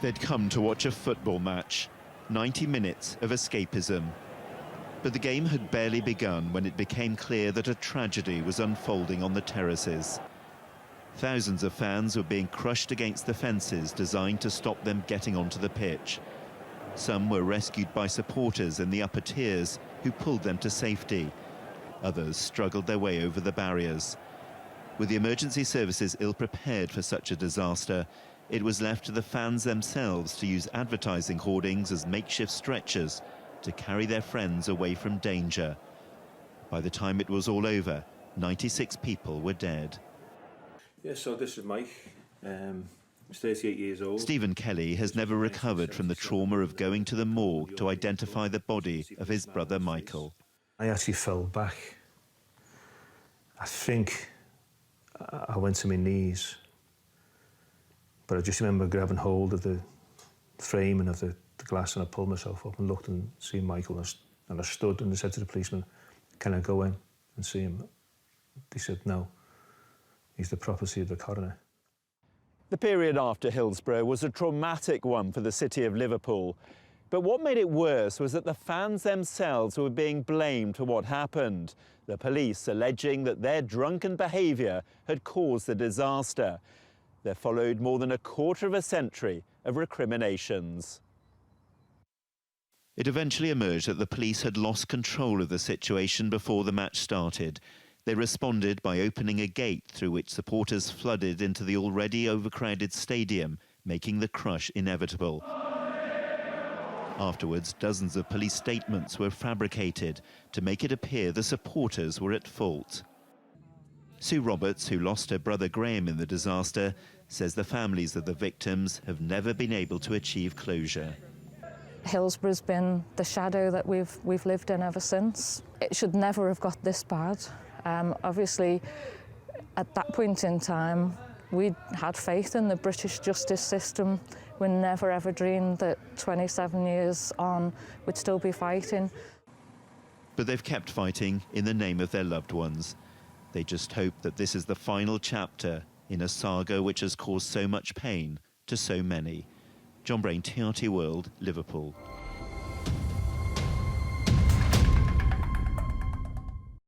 They'd come to watch a football match, 90 minutes of escapism. But the game had barely begun when it became clear that a tragedy was unfolding on the terraces. Thousands of fans were being crushed against the fences designed to stop them getting onto the pitch. Some were rescued by supporters in the upper tiers who pulled them to safety. Others struggled their way over the barriers. With the emergency services ill-prepared for such a disaster, it was left to the fans themselves to use advertising hoardings as makeshift stretchers to carry their friends away from danger. By the time it was all over, 96 people were dead. Yeah, so this is Mike. He's 38 years old. Stephen Kelly has never recovered from the trauma of going to the morgue to identify the body of his brother Michael. I actually fell back. I think I went to my knees. But I just remember grabbing hold of the framing of the glass, and I pulled myself up and looked and seen Michael, and I stood and I said to the policeman, "Can I go in and see him?" They said, "No, he's the property of the coroner." The period after Hillsborough was a traumatic one for the city of Liverpool. But what made it worse was that the fans themselves were being blamed for what happened. The police alleging that their drunken behaviour had caused the disaster. There followed more than a quarter of a century of recriminations. It eventually emerged that the police had lost control of the situation before the match started. They responded by opening a gate through which supporters flooded into the already overcrowded stadium, making the crush inevitable. Afterwards, dozens of police statements were fabricated to make it appear the supporters were at fault. Sue Roberts, who lost her brother Graham in the disaster, says the families of the victims have never been able to achieve closure. Hillsborough's been the shadow that we've lived in ever since. It should never have got this bad. Obviously, at that point in time, we had faith in the British justice system. We never ever dreamed that 27 years on we'd still be fighting. But they've kept fighting in the name of their loved ones. They just hope that this is the final chapter in a saga which has caused so much pain to so many. Jon Brain, TRT World, Liverpool.